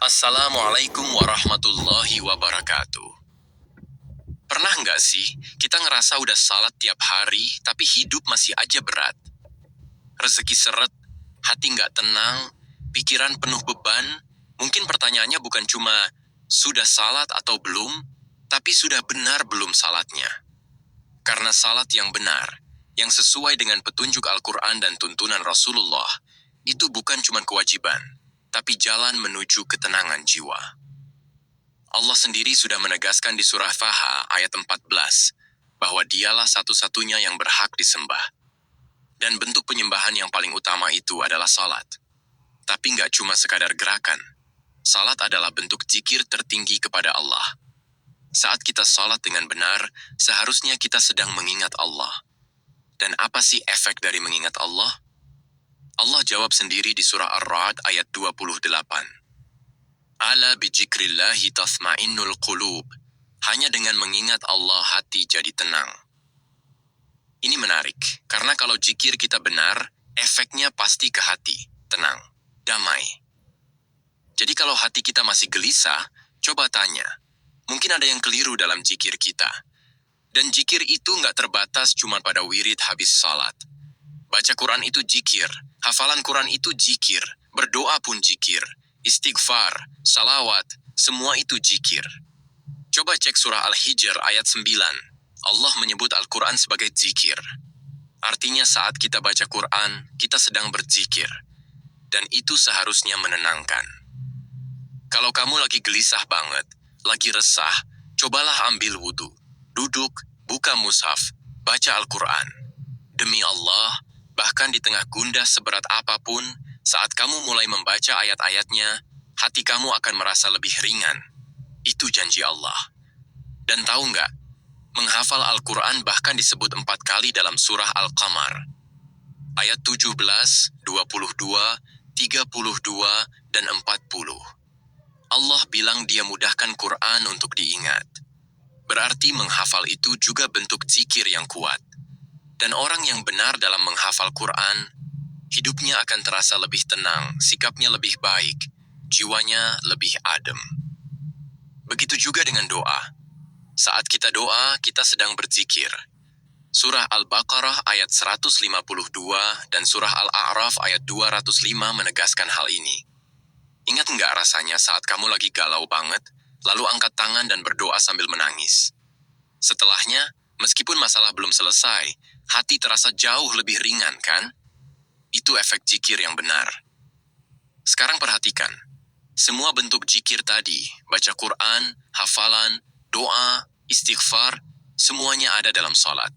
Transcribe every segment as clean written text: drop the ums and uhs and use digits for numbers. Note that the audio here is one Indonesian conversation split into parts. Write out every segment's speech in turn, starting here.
Assalamualaikum warahmatullahi wabarakatuh. Pernah nggak sih kita ngerasa udah salat tiap hari tapi hidup masih aja berat? Rezeki seret, hati nggak tenang, pikiran penuh beban. Mungkin pertanyaannya bukan cuma sudah salat atau belum, tapi sudah benar belum salatnya. Karena salat yang benar, yang sesuai dengan petunjuk Al-Quran dan tuntunan Rasulullah, itu bukan cuma kewajiban, tapi jalan menuju ketenangan jiwa. Allah sendiri sudah menegaskan di surah Taha ayat 14, bahwa dialah satu-satunya yang berhak disembah. Dan bentuk penyembahan yang paling utama itu adalah salat. Tapi nggak cuma sekadar gerakan. Salat adalah bentuk zikir tertinggi kepada Allah. Saat kita salat dengan benar, seharusnya kita sedang mengingat Allah. Dan apa sih efek dari mengingat Allah? Allah jawab sendiri di surah Ar-Ra'd ayat 28. Ala bijikrillahi tathma'innul qulub. Hanya dengan mengingat Allah hati jadi tenang. Ini menarik, karena kalau zikir kita benar, efeknya pasti ke hati, tenang, damai. Jadi kalau hati kita masih gelisah, coba tanya. Mungkin ada yang keliru dalam zikir kita. Dan zikir itu nggak terbatas cuma pada wirid habis salat. Baca Quran itu zikir, hafalan Quran itu zikir, berdoa pun zikir, istighfar, salawat, semua itu zikir. Coba cek surah Al-Hijr ayat 9. Allah menyebut Al-Quran sebagai zikir. Artinya saat kita baca Quran, kita sedang berzikir. Dan itu seharusnya menenangkan. Kalau kamu lagi gelisah banget, lagi resah, cobalah ambil wudhu. Duduk, buka mushaf, baca Al-Quran. Demi Allah, bahkan di tengah gundah seberat apapun, saat kamu mulai membaca ayat-ayatnya, hati kamu akan merasa lebih ringan. Itu janji Allah. Dan tahu nggak, menghafal Al-Quran bahkan disebut 4 kali dalam surah Al-Qamar. Ayat 17, 22, 32, dan 40. Allah bilang Dia mudahkan Quran untuk diingat. Berarti menghafal itu juga bentuk zikir yang kuat. Dan orang yang benar dalam menghafal Quran, hidupnya akan terasa lebih tenang, sikapnya lebih baik, jiwanya lebih adem. Begitu juga dengan doa. Saat kita doa, kita sedang berzikir. Surah Al-Baqarah ayat 152 dan surah Al-A'raf ayat 205 menegaskan hal ini. Ingat nggak rasanya saat kamu lagi galau banget, lalu angkat tangan dan berdoa sambil menangis? Setelahnya, meskipun masalah belum selesai, hati terasa jauh lebih ringan, kan? Itu efek zikir yang benar. Sekarang perhatikan. Semua bentuk zikir tadi, baca Quran, hafalan, doa, istighfar, semuanya ada dalam salat.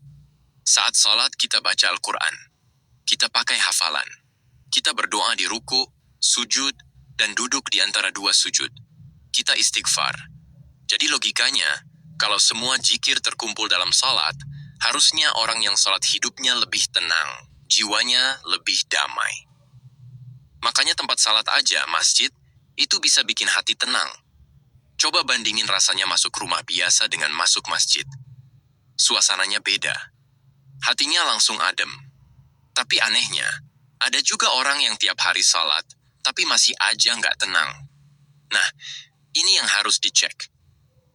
Saat salat kita baca Al-Quran. Kita pakai hafalan. Kita berdoa di ruku, sujud, dan duduk di antara dua sujud. Kita istighfar. Jadi logikanya, kalau semua zikir terkumpul dalam salat, harusnya orang yang salat hidupnya lebih tenang, jiwanya lebih damai. Makanya tempat salat aja, masjid, itu bisa bikin hati tenang. Coba bandingin rasanya masuk rumah biasa dengan masuk masjid. Suasananya beda. Hatinya langsung adem. Tapi anehnya, ada juga orang yang tiap hari salat, tapi masih aja nggak tenang. Nah, ini yang harus dicek.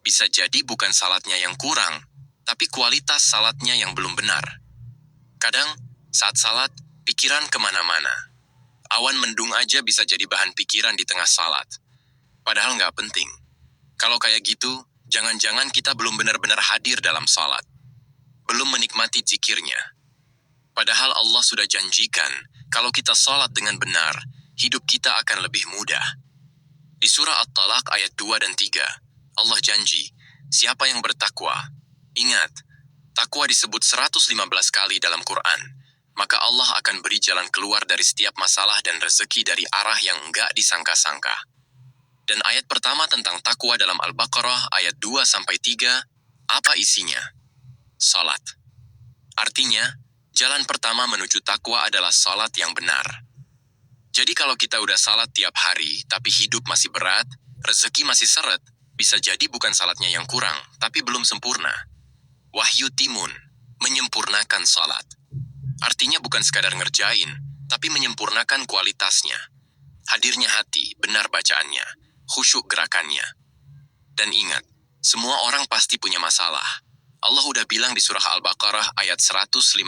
Bisa jadi bukan salatnya yang kurang, tapi kualitas salatnya yang belum benar. Kadang, saat salat, pikiran kemana-mana. Awan mendung aja bisa jadi bahan pikiran di tengah salat. Padahal nggak penting. Kalau kayak gitu, jangan-jangan kita belum benar-benar hadir dalam salat. Belum menikmati zikirnya. Padahal Allah sudah janjikan, kalau kita salat dengan benar, hidup kita akan lebih mudah. Di surah At-Talaq ayat 2 dan 3, Allah janji, siapa yang bertakwa? Ingat, takwa disebut 115 kali dalam Quran, maka Allah akan beri jalan keluar dari setiap masalah dan rezeki dari arah yang enggak disangka-sangka. Dan ayat pertama tentang takwa dalam Al-Baqarah ayat 2-3, apa isinya? Salat. Artinya, jalan pertama menuju takwa adalah salat yang benar. Jadi kalau kita udah salat tiap hari, tapi hidup masih berat, rezeki masih seret, bisa jadi bukan salatnya yang kurang, tapi belum sempurna. Wahyu Timun, menyempurnakan salat. Artinya bukan sekadar ngerjain, tapi menyempurnakan kualitasnya. Hadirnya hati, benar bacaannya. khusyuk gerakannya. Dan ingat, semua orang pasti punya masalah. Allah udah bilang di surah Al-Baqarah ayat 155.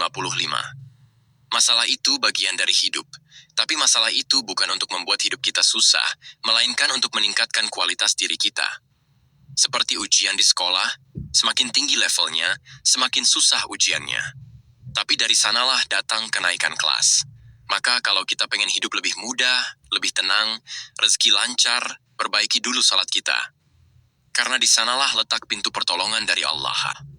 Masalah itu bagian dari hidup. Tapi masalah itu bukan untuk membuat hidup kita susah, melainkan untuk meningkatkan kualitas diri kita. Seperti ujian di sekolah, semakin tinggi levelnya, semakin susah ujiannya. Tapi dari sanalah datang kenaikan kelas. Maka kalau kita pengen hidup lebih mudah, lebih tenang, rezeki lancar, perbaiki dulu salat kita. Karena di sanalah letak pintu pertolongan dari Allah.